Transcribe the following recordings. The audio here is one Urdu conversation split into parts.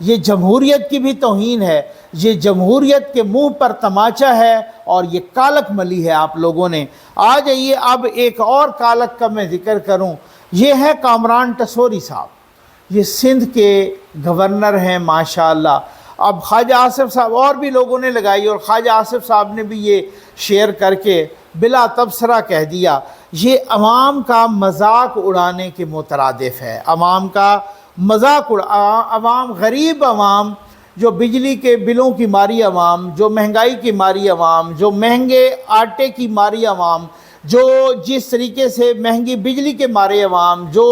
یہ جمہوریت کی بھی توہین ہے، یہ جمہوریت کے منہ پر تماچا ہے اور یہ کالک ملی ہے آپ لوگوں نے۔ آ جائیے اب ایک اور کالک کا میں ذکر کروں، یہ ہے کامران ٹسوری صاحب، یہ سندھ کے گورنر ہیں ماشاءاللہ۔ اب خواجہ آصف صاحب اور بھی لوگوں نے لگائی، اور خواجہ آصف صاحب نے بھی یہ شیئر کر کے بلا تبصرہ کہہ دیا، یہ عوام کا مذاق اڑانے کے مترادف ہے۔ عوام کا مذاق عوام، غریب عوام، جو بجلی کے بلوں کی ماری عوام، جو مہنگائی کی ماری عوام، جو مہنگے آٹے کی ماری عوام، جو جس طریقے سے مہنگی بجلی کے مارے عوام، جو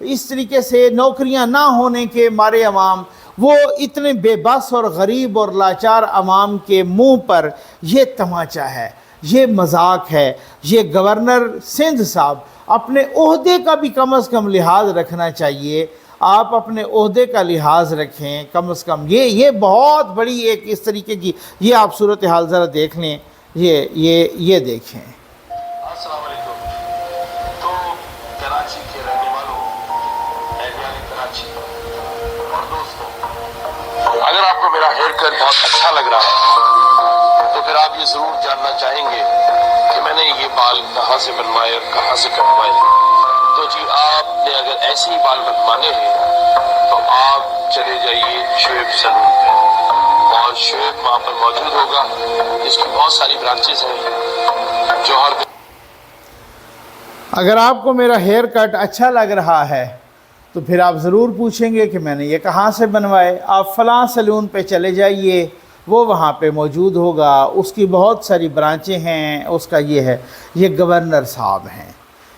اس طریقے سے نوکریاں نہ ہونے کے مارے عوام، وہ اتنے بے بس اور غریب اور لاچار عوام کے منہ پر یہ تماچا ہے، یہ مذاق ہے۔ یہ گورنر سندھ صاحب اپنے عہدے کا بھی کم از کم لحاظ رکھنا چاہیے، آپ اپنے عہدے کا لحاظ رکھیں کم از کم۔ یہ بہت بڑی ایک اس طریقے کی، یہ آپ صورتحال ذرا دیکھ لیں، یہ دیکھیں۔ السلام علیکم۔ تو کراچی کے رہنے والوں، اہلیان کراچی اور دوستوں، اگر آپ کو میرا ہیئر کٹ بہت اچھا لگ رہا ہے تو پھر آپ یہ ضرور جاننا چاہیں گے کہ میں نے یہ بال کہاں سے بنوائے اور کہاں سے کٹوائے۔ تو جی، آپ نے اگر ایسے ہی بال بنوانے ہیں تو آپ چلے جائیے شعیب سلون پہ، اور شعیب وہاں پر موجود ہوگا، جس کی بہت ساری برانچز ہیں جو ہر اگر آپ کو میرا ہیئر کٹ اچھا لگ رہا ہے تو پھر آپ ضرور پوچھیں گے کہ میں نے یہ کہاں سے بنوائے، آپ فلاں سیلون پہ چلے جائیے، وہ وہاں پہ موجود ہوگا، اس کی بہت ساری برانچیں ہیں، اس کا یہ ہے۔ یہ گورنر صاحب ہیں،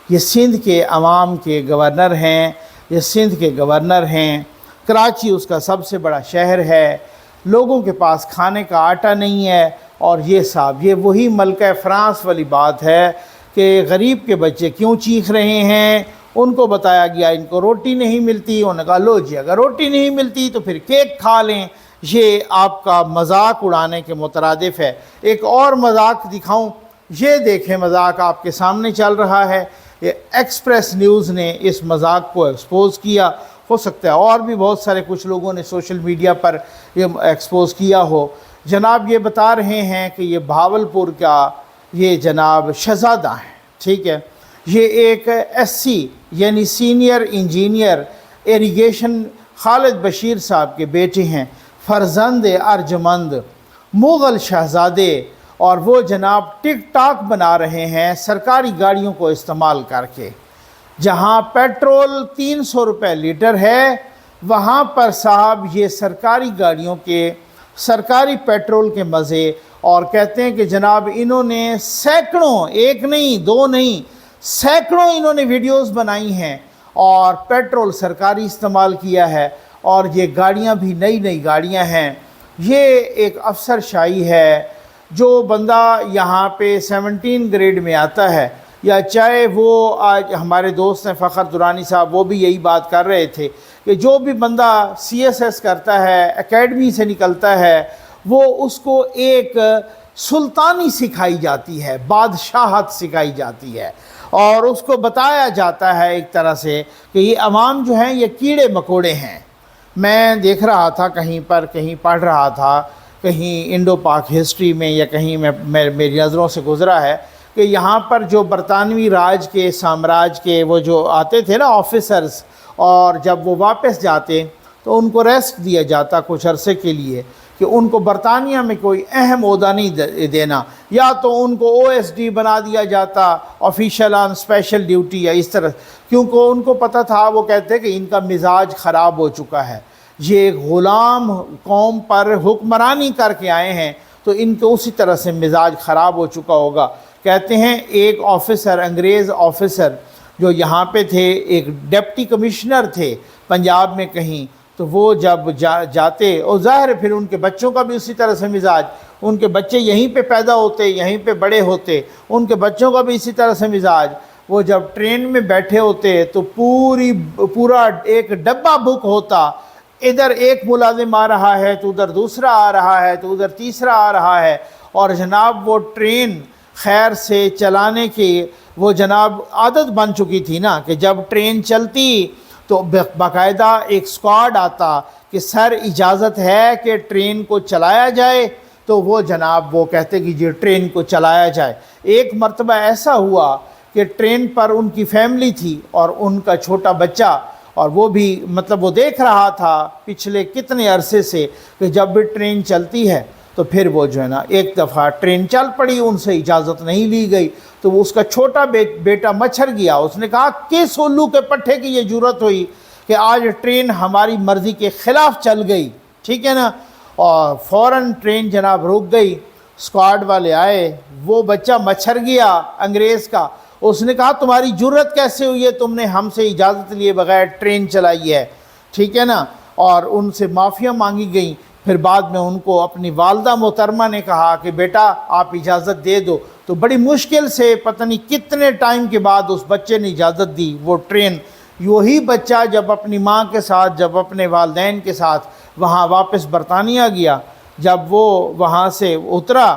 یہ سندھ کے عوام کے گورنر ہیں، یہ سندھ کے گورنر ہیں۔ کراچی اس کا سب سے بڑا شہر ہے، لوگوں کے پاس کھانے کا آٹا نہیں ہے، اور یہ صاحب، یہ وہی ملکہ فرانس والی بات ہے کہ غریب کے بچے کیوں چیخ رہے ہیں۔ ان کو بتایا گیا ان کو روٹی نہیں ملتی، انہوں نے کہا لو جی اگر روٹی نہیں ملتی تو پھر کیک کھا لیں۔ یہ آپ کا مذاق اڑانے کے مترادف ہے۔ ایک اور مذاق دکھاؤں، یہ دیکھیں مذاق آپ کے سامنے چل رہا ہے، یہ ایکسپریس نیوز نے اس مذاق کو ایکسپوز کیا، ہو سکتا ہے اور بھی بہت سارے کچھ لوگوں نے سوشل میڈیا پر یہ ایکسپوز کیا ہو۔ جناب یہ بتا رہے ہیں کہ یہ بھاولپور کا یہ جناب شہزادہ ہیں، ٹھیک ہے، یہ ایک ایس سی یعنی سینئر انجینئر ایریگیشن خالد بشیر صاحب کے بیٹے ہیں، فرزند ارجمند مغل شہزادے، اور وہ جناب ٹک ٹاک بنا رہے ہیں سرکاری گاڑیوں کو استعمال کر کے۔ جہاں پیٹرول 300 روپے لیٹر ہے، وہاں پر صاحب یہ سرکاری گاڑیوں کے سرکاری پیٹرول کے مزے، اور کہتے ہیں کہ جناب انہوں نے سینکڑوں، ایک نہیں دو نہیں، سینکڑوں انہوں نے ویڈیوز بنائی ہیں اور پیٹرول سرکاری استعمال کیا ہے، اور یہ گاڑیاں بھی نئی نئی گاڑیاں ہیں۔ یہ ایک افسر شاہی ہے۔ جو بندہ یہاں پہ 17 گریڈ میں آتا ہے، یا چاہے وہ آج ہمارے دوست ہیں فخر درانی صاحب، وہ بھی یہی بات کر رہے تھے کہ جو بھی بندہ سی ایس ایس کرتا ہے، اکیڈمی سے نکلتا ہے، وہ اس کو ایک سلطانی سکھائی جاتی ہے، بادشاہت سکھائی جاتی ہے، اور اس کو بتایا جاتا ہے ایک طرح سے کہ یہ عوام جو ہیں یہ کیڑے مکوڑے ہیں۔ میں دیکھ رہا تھا کہیں پر، کہیں پڑھ رہا تھا، کہیں انڈو پاک ہسٹری میں یا کہیں میری نظروں سے گزرا ہے کہ یہاں پر جو برطانوی راج کے سامراج کے وہ جو آتے تھے نا آفیسرز، اور جب وہ واپس جاتے تو ان کو ریسٹ دیا جاتا کچھ عرصے کے لیے کہ ان کو برطانیہ میں کوئی اہم عہدہ نہیں دینا، یا تو ان کو او ایس ڈی بنا دیا جاتا، آفیشل آن اسپیشل ڈیوٹی، یا اس طرح، کیونکہ ان کو پتہ تھا، وہ کہتے کہ ان کا مزاج خراب ہو چکا ہے، یہ غلام قوم پر حکمرانی کر کے آئے ہیں تو ان کو اسی طرح سے مزاج خراب ہو چکا ہوگا۔ کہتے ہیں ایک آفیسر، انگریز آفیسر جو یہاں پہ تھے، ایک ڈپٹی کمشنر تھے پنجاب میں کہیں، تو وہ جب جاتے، اور ظاہر ہے پھر ان کے بچوں کا بھی اسی طرح سے مزاج، ان کے بچے یہیں پہ پیدا ہوتے، یہیں پہ بڑے ہوتے، ان کے بچوں کا بھی اسی طرح سے مزاج، وہ جب ٹرین میں بیٹھے ہوتے تو پورا ایک ڈبہ بک ہوتا، ادھر ایک ملازم آ رہا ہے تو ادھر دوسرا آ رہا ہے تو ادھر تیسرا آ رہا ہے، اور جناب وہ ٹرین خیر سے چلانے کی وہ جناب عادت بن چکی تھی نا، کہ جب ٹرین چلتی تو باقاعدہ ایک اسکواڈ آتا کہ سر اجازت ہے کہ ٹرین کو چلایا جائے، تو وہ جناب وہ کہتے کہ جی ٹرین کو چلایا جائے۔ ایک مرتبہ ایسا ہوا کہ ٹرین پر ان کی فیملی تھی اور ان کا چھوٹا بچہ، اور وہ بھی مطلب وہ دیکھ رہا تھا پچھلے کتنے عرصے سے کہ جب بھی ٹرین چلتی ہے تو پھر وہ جو ہے نا ایک دفعہ ٹرین چل پڑی، ان سے اجازت نہیں لی گئی، تو وہ اس کا چھوٹا بیٹا مچھر گیا۔ اس نے کہا کس الو کے پٹھے کی یہ جرت ہوئی کہ آج ٹرین ہماری مرضی کے خلاف چل گئی، ٹھیک ہے نا۔ اور فوراً ٹرین جناب رک گئی، اسکواڈ والے آئے، وہ بچہ مچھر گیا انگریز کا، اس نے کہا تمہاری جرت کیسے ہوئی ہے، تم نے ہم سے اجازت لیے بغیر ٹرین چلائی ہے، ٹھیک ہے نا۔ اور ان سے معافیاں مانگی گئیں۔ پھر بعد میں ان کو اپنی والدہ محترمہ نے کہا کہ بیٹا آپ اجازت دے دو، تو بڑی مشکل سے پتہ نہیں کتنے ٹائم کے بعد اس بچے نے اجازت دی۔ وہ ٹرین، وہی بچہ جب اپنی ماں کے ساتھ، جب اپنے والدین کے ساتھ وہاں واپس برطانیہ گیا، جب وہ وہاں سے اترا،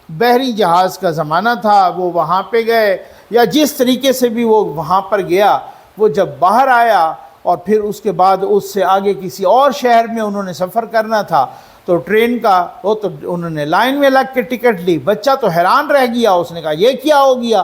بحری جہاز کا زمانہ تھا، وہ وہاں پہ گئے یا جس طریقے سے بھی وہ وہاں پر گیا، وہ جب باہر آیا اور پھر اس کے بعد اس سے آگے کسی اور شہر میں انہوں نے سفر کرنا تھا، تو ٹرین کا وہ تو انہوں نے لائن میں لگ کے ٹکٹ لی۔ بچہ تو حیران رہ گیا، اس نے کہا یہ کیا ہو گیا،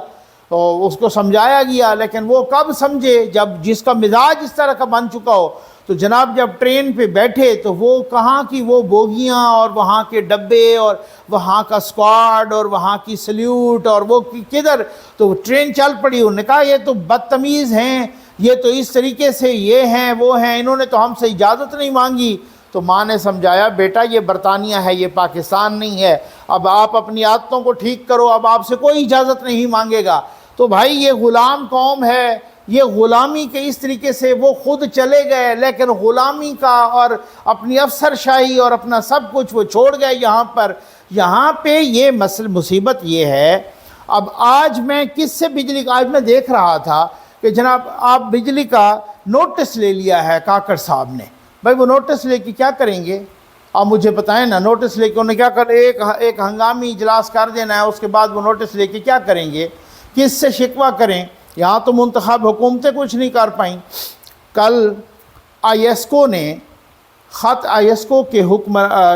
تو اس کو سمجھایا گیا، لیکن وہ کب سمجھے جب جس کا مزاج اس طرح کا بن چکا ہو۔ تو جناب جب ٹرین پہ بیٹھے تو وہ کہاں کی وہ بوگیاں اور وہاں کے ڈبے اور وہاں کا اسکواڈ اور وہاں کی سلیوٹ اور وہ کدھر، تو ٹرین چل پڑی۔ انہوں نے کہا یہ تو بدتمیز ہیں، یہ تو اس طریقے سے یہ ہیں وہ ہیں، انہوں نے تو ہم سے اجازت نہیں مانگی۔ تو ماں نے سمجھایا بیٹا یہ برطانیہ ہے، یہ پاکستان نہیں ہے، اب آپ اپنی عادتوں کو ٹھیک کرو، اب آپ سے کوئی اجازت نہیں مانگے گا۔ تو بھائی یہ غلام قوم ہے، یہ غلامی کے اس طریقے سے وہ خود چلے گئے، لیکن غلامی کا اور اپنی افسر شاہی اور اپنا سب کچھ وہ چھوڑ گئے یہاں پر۔ یہاں پہ یہ مصیبت یہ ہے، اب آج میں کس سے بجلی کا، آج میں دیکھ رہا تھا کہ جناب آپ بجلی کا نوٹس لے لیا ہے کاکڑ صاحب نے۔ بھائی وہ نوٹس لے کے کیا کریں گے آپ مجھے بتائیں نا، نوٹس لے کے انہیں کیا کر، ایک ہنگامی اجلاس کر دینا ہے، اس کے بعد وہ نوٹس لے کے کیا کریں گے، کس سے شکوہ کریں؟ یہاں تو منتخب حکومتیں کچھ نہیں کر پائیں۔ کل آئیسکو نے خط، آئیسکو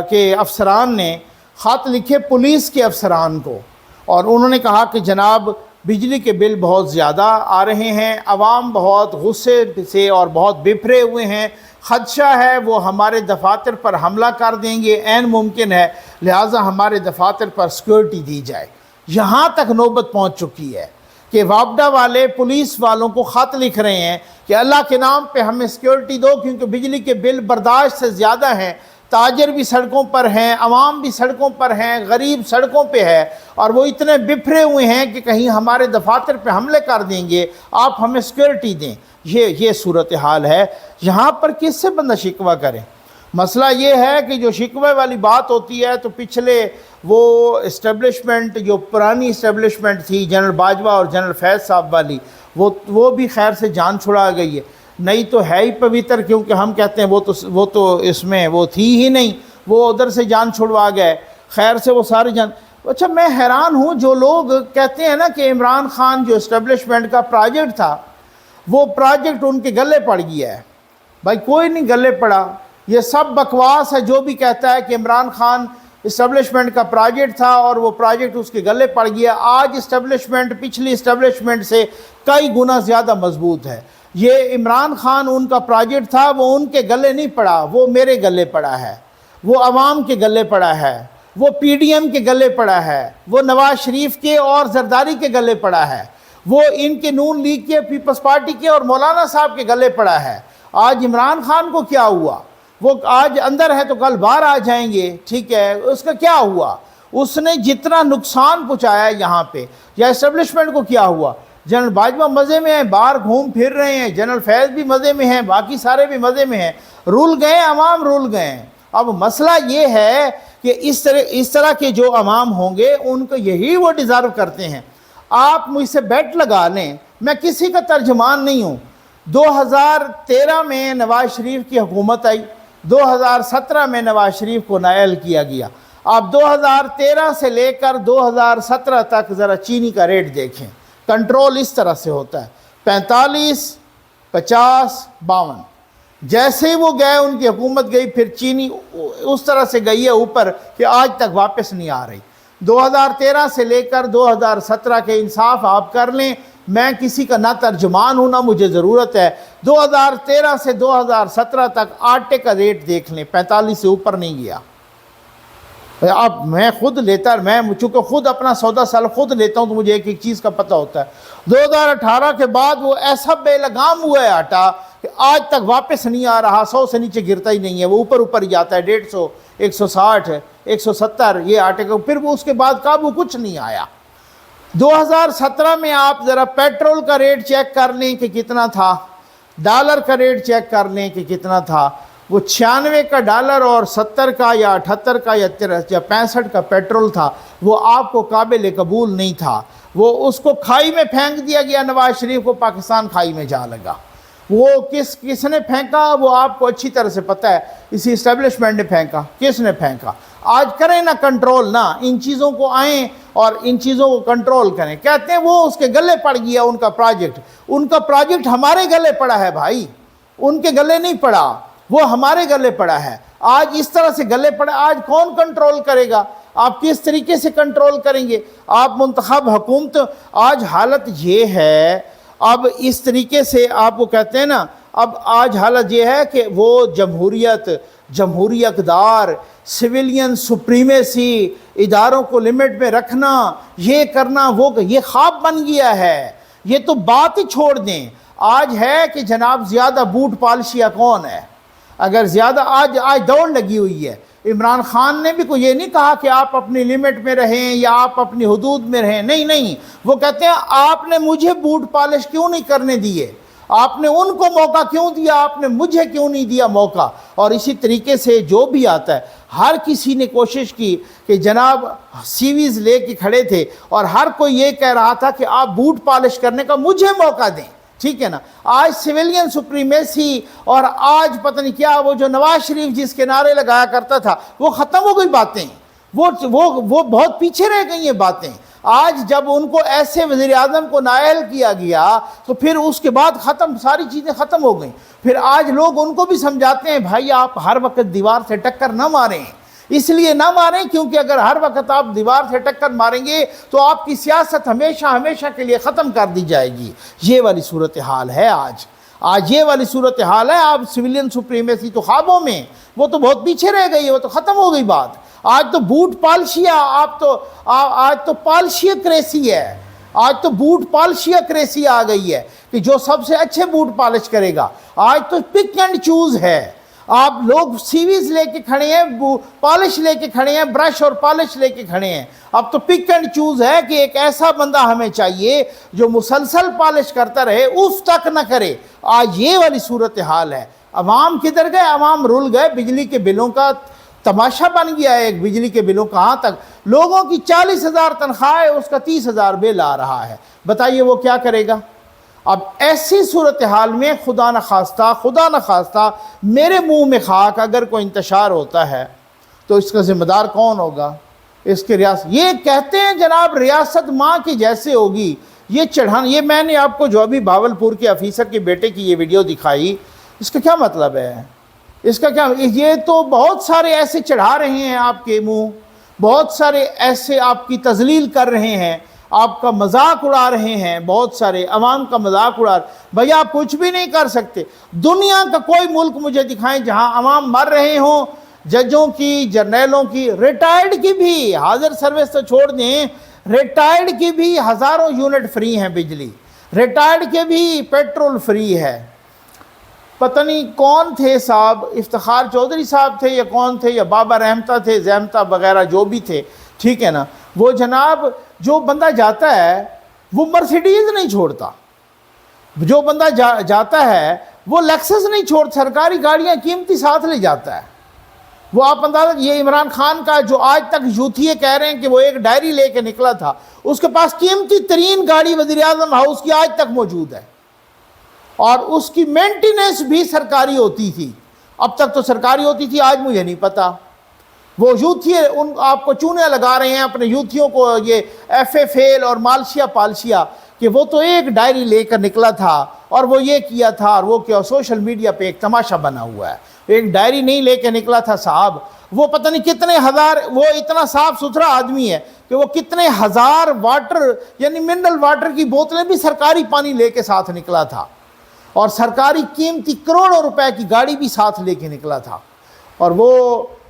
کے افسران نے خط لکھے پولیس کے افسران کو، اور انہوں نے کہا کہ جناب بجلی کے بل بہت زیادہ آ رہے ہیں، عوام بہت غصے سے اور بہت بپھرے ہوئے ہیں، خدشہ ہے وہ ہمارے دفاتر پر حملہ کر دیں گے، عین ممکن ہے، لہٰذا ہمارے دفاتر پر سیکورٹی دی جائے۔ یہاں تک نوبت پہنچ چکی ہے کہ وابڈا والے پولیس والوں کو خط لکھ رہے ہیں کہ اللہ کے نام پہ ہمیں سیکورٹی دو، کیونکہ بجلی کے بل برداشت سے زیادہ ہیں، تاجر بھی سڑکوں پر ہیں، عوام بھی سڑکوں پر ہیں، غریب سڑکوں پہ ہے، اور وہ اتنے بپھرے ہوئے ہیں کہ کہیں ہمارے دفاتر پہ حملے کر دیں گے، آپ ہمیں سیکورٹی دیں۔ یہ صورتحال ہے۔ یہاں پر کس سے بندہ شکوہ کرے؟ مسئلہ یہ ہے کہ جو شکوے والی بات ہوتی ہے تو پچھلے وہ اسٹیبلشمنٹ، جو پرانی اسٹیبلشمنٹ تھی جنرل باجوہ اور جنرل فیض صاحب والی، وہ بھی خیر سے جان چھڑا گئی ہے۔ نہیں تو ہے ہی پویتر، کیونکہ ہم کہتے ہیں وہ تو اس میں وہ تھی ہی نہیں، وہ ادھر سے جان چھڑوا گئے، خیر سے وہ سارے جان۔ اچھا میں حیران ہوں جو لوگ کہتے ہیں نا کہ عمران خان جو اسٹیبلشمنٹ کا پروجیکٹ تھا، وہ پروجیکٹ ان کے گلے پڑ گیا ہے۔ بھائی کوئی نہیں گلے پڑا، یہ سب بکواس ہے۔ جو بھی کہتا ہے کہ عمران خان اسٹیبلشمنٹ کا پروجیکٹ تھا اور وہ پروجیکٹ اس کے گلے پڑ گیا، آج اسٹیبلشمنٹ پچھلی اسٹیبلشمنٹ سے کئی گنا زیادہ مضبوط ہے۔ یہ عمران خان ان کا پروجیکٹ تھا، وہ ان کے گلے نہیں پڑا، وہ میرے گلے پڑا ہے، وہ عوام کے گلے پڑا ہے، وہ پی ڈی ایم کے گلے پڑا ہے، وہ نواز شریف کے اور زرداری کے گلے پڑا ہے، وہ ان کے نون لیگ کے، پیپلز پارٹی کے اور مولانا صاحب کے گلے پڑا ہے۔ آج عمران خان کو کیا ہوا؟ وہ آج اندر ہے تو کل باہر آ جائیں گے، ٹھیک ہے، اس کا کیا ہوا؟ اس نے جتنا نقصان پہنچایا یہاں پہ، یا اسٹیبلشمنٹ کو کیا ہوا؟ جنرل باجوہ مزے میں ہیں، باہر گھوم پھر رہے ہیں، جنرل فیض بھی مزے میں ہیں، باقی سارے بھی مزے میں ہیں، رول گئے، عوام رول گئے ہیں۔ اب مسئلہ یہ ہے کہ اس طرح کے جو عوام ہوں گے ان کو یہی وہ ڈیزرو کرتے ہیں۔ آپ مجھ سے بیٹ لگا لیں، میں کسی کا ترجمان نہیں ہوں۔ 2013 میں نواز شریف کی حکومت آئی، 2017 میں نواز شریف کو نائل کیا گیا۔ آپ 2013 سے لے کر 2017 تک ذرا چینی کا ریٹ دیکھیں، کنٹرول اس طرح سے ہوتا ہے 45، 50، 52۔ جیسے ہی وہ گئے ان کی حکومت گئی، پھر چینی اس طرح سے گئی ہے اوپر کہ آج تک واپس نہیں آ رہی۔ 2013 سے لے کر 2017 کے انصاف آپ کر لیں، میں کسی کا نہ ترجمان ہوں نہ مجھے ضرورت ہے۔ 2013 سے 2017 تک آٹے کا ریٹ دیکھ لیں، 45 سے اوپر نہیں گیا۔ اب میں خود لیتا، میں چونکہ خود اپنا سودا سال خود لیتا ہوں تو مجھے ایک ایک چیز کا پتہ ہوتا ہے۔ 2018 کے بعد وہ ایسا بے لگام ہوا ہے آٹا کہ آج تک واپس نہیں آ رہا، 100 سے نیچے گرتا ہی نہیں ہے، وہ اوپر ہی جاتا ہے، 150، 160، 170 یہ آٹے کا، پھر وہ اس کے بعد قابو کچھ نہیں آیا۔ 2017 میں آپ ذرا پیٹرول کا ریٹ چیک کر لیں کہ کتنا تھا، ڈالر کا ریٹ چیک کر لیں کہ کتنا تھا، وہ 96 کا ڈالر اور 70 کا یا 78 کا یا 65 کا پیٹرول تھا، وہ آپ کو قابل قبول نہیں تھا۔ وہ اس کو کھائی میں پھینک دیا گیا، نواز شریف کو پاکستان کھائی میں جا لگا۔ وہ کس نے پھینکا وہ آپ کو اچھی طرح سے پتہ ہے، اسی اسٹیبلشمنٹ نے پھینکا۔ کس نے پھینکا؟ آج کریں نا کنٹرول، نا ان چیزوں کو آئیں اور ان چیزوں کو کنٹرول کریں۔ کہتے ہیں وہ اس کے گلے پڑ گیا ان کا پروجیکٹ ہمارے گلے پڑا ہے بھائی، ان کے گلے نہیں پڑا، وہ ہمارے گلے پڑا ہے۔ آج اس طرح سے گلے پڑا، آج کون کنٹرول کرے گا؟ آپ کس طریقے سے کنٹرول کریں گے؟ آپ منتخب حکومت، آج حالت یہ ہے، اب اس طریقے سے آپ کو کہتے ہیں نا، اب آج حالت یہ ہے کہ وہ جمہوریت، جمہوری اقدار، سویلین سپریمیسی، اداروں کو لمٹ میں رکھنا، یہ کرنا وہ، یہ خواب بن گیا ہے۔ یہ تو بات ہی چھوڑ دیں۔ آج ہے کہ جناب زیادہ بوٹ پالشیا کون ہے؟ اگر زیادہ آج دوڑ لگی ہوئی ہے۔ عمران خان نے بھی کوئی یہ نہیں کہا کہ آپ اپنی لمٹ میں رہیں یا آپ اپنی حدود میں رہیں، نہیں، وہ کہتے ہیں آپ نے مجھے بوٹ پالش کیوں نہیں کرنے دیے، آپ نے ان کو موقع کیوں دیا، آپ نے مجھے کیوں نہیں دیا موقع۔ اور اسی طریقے سے جو بھی آتا ہے، ہر کسی نے کوشش کی کہ جناب سیویز لے کے کھڑے تھے اور ہر کوئی یہ کہہ رہا تھا کہ آپ بوٹ پالش کرنے کا مجھے موقع دیں، ٹھیک ہے نا۔ آج سویلین سپریمیسی اور آج پتہ نہیں کیا، وہ جو نواز شریف جس کے نعرے لگایا کرتا تھا وہ ختم ہو گئی باتیں، وہ بہت پیچھے رہ گئی ہیں باتیں۔ آج جب ان کو ایسے وزیر اعظم کو نائل کیا گیا تو پھر اس کے بعد ختم، ساری چیزیں ختم ہو گئیں۔ پھر آج لوگ ان کو بھی سمجھاتے ہیں بھائی آپ ہر وقت دیوار سے ٹکر نہ ماریں، اس لیے نہ ماریں کیونکہ اگر ہر وقت آپ دیوار سے ٹکر ماریں گے تو آپ کی سیاست ہمیشہ کے لیے ختم کر دی جائے گی۔ یہ والی صورتحال ہے آج یہ والی صورتحال ہے۔ آپ سویلین سپریمیسی تو خوابوں میں، وہ تو بہت پیچھے رہ گئی ہے، وہ تو ختم ہو گئی بات۔ آج تو بوٹ پالشیا، آج تو پالشیا کریسی ہے، آج تو بوٹ پالشیا کریسی آ گئی ہے کہ جو سب سے اچھے بوٹ پالش کرے گا۔ آج تو پک اینڈ چوز ہے، آپ لوگ سیویز لے کے کھڑے ہیں، پالش لے کے کھڑے ہیں، برش اور پالش لے کے کھڑے ہیں۔ اب تو پک اینڈ چوز ہے کہ ایک ایسا بندہ ہمیں چاہیے جو مسلسل پالش کرتا رہے، اف تک نہ کرے۔ آج یہ والی صورتحال ہے۔ عوام کدھر گئے؟ عوام رول گئے، بجلی کے بلوں کا تماشا بن گیا ہے ایک، بجلی کے بلوں کہاں تک، لوگوں کی 40,000 تنخواہ ہے، اس کا 30,000 بل آ رہا ہے، بتائیے وہ کیا کرے گا؟ اب ایسی صورتحال میں خدا نخواستہ میرے منہ میں خاک اگر کوئی انتشار ہوتا ہے تو اس کا ذمہ دار کون ہوگا؟ اس کے ریاست، یہ کہتے ہیں جناب ریاست ماں کی جیسے ہوگی، یہ چڑھان، یہ میں نے آپ کو جو ابھی بھاولپور کے آفیسر کے بیٹے کی یہ ویڈیو دکھائی، اس کا کیا مطلب ہے؟ اس کا کیا، یہ تو بہت سارے ایسے چڑھا رہے ہیں آپ کے منہ، بہت سارے ایسے آپ کی تذلیل کر رہے ہیں، آپ کا مذاق اڑا رہے ہیں، بہت سارے عوام کا مذاق اڑا رہے ہیں۔ بھئی آپ کچھ بھی نہیں کر سکتے۔ دنیا کا کوئی ملک مجھے دکھائیں جہاں عوام مر رہے ہوں، ججوں کی، جرنیلوں کی، ریٹائرڈ کی بھی، حاضر سروس تو چھوڑ دیں، ریٹائرڈ کی بھی ہزاروں یونٹ فری ہیں بجلی، ریٹائرڈ کے بھی پیٹرول فری ہے۔ پتہ نہیں کون تھے صاحب، افتخار چودھری صاحب تھے یا کون تھے، یا بابا رحمتہ تھے، زحمتہ وغیرہ جو بھی تھے، ٹھیک ہے نا، وہ جناب جو بندہ جاتا ہے وہ مرسیڈیز نہیں چھوڑتا، جو بندہ جاتا ہے وہ لیکسس نہیں چھوڑتا، سرکاری گاڑیاں قیمتی ساتھ لے جاتا ہے۔ وہ آپ اندازہ، یہ عمران خان کا جو آج تک یوتھیے کہہ رہے ہیں کہ وہ ایک ڈائری لے کے نکلا تھا، اس کے پاس قیمتی ترین گاڑی وزیر اعظم ہاؤس کی آج تک موجود ہے، اور اس کی مینٹیننس بھی سرکاری ہوتی تھی، اب تک تو سرکاری ہوتی تھی، آج مجھے نہیں پتا۔ وہ یوتھیے ان آپ کو چونے لگا رہے ہیں اپنے یوتھیوں کو، یہ ایف اے فیل اور مالشیا پالشیا، کہ وہ تو ایک ڈائری لے کر نکلا تھا اور وہ یہ کیا تھا اور وہ کیا، سوشل میڈیا پہ ایک تماشا بنا ہوا ہے. ایک ڈائری نہیں لے کے نکلا تھا صاحب، وہ پتہ نہیں کتنے ہزار، وہ اتنا صاف ستھرا آدمی ہے کہ وہ کتنے ہزار واٹر یعنی منرل واٹر کی بوتلیں بھی سرکاری پانی لے کے ساتھ نکلا تھا، اور سرکاری قیمتی کروڑوں روپے کی گاڑی بھی ساتھ لے کے نکلا تھا. اور وہ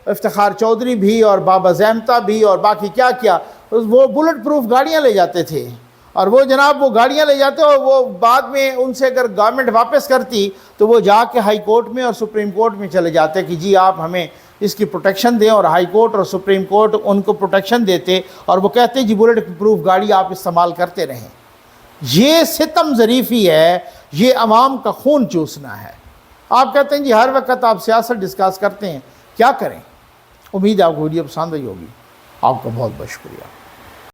افتخار چودھری بھی اور بابا زیمتا بھی اور باقی کیا کیا، وہ بلٹ پروف گاڑیاں لے جاتے تھے. اور وہ جناب وہ گاڑیاں لے جاتے اور وہ بعد میں ان سے اگر گورنمنٹ واپس کرتی تو وہ جا کے ہائی کورٹ میں اور سپریم کورٹ میں چلے جاتے کہ جی آپ ہمیں اس کی پروٹیکشن دیں، اور ہائی کورٹ اور سپریم کورٹ ان کو پروٹیکشن دیتے اور وہ کہتے جی بلٹ پروف گاڑی آپ استعمال کرتے رہیں. یہ ستم ظریفی ہے، یہ عوام کا خون چوسنا ہے. آپ کہتے ہیں جی ہر وقت آپ سیاست ڈسکس کرتے ہیں، کیا کریں. امید ہے آپ کو ویڈیو پسند آئی ہوگی. آپ کا بہت بہت شکریہ.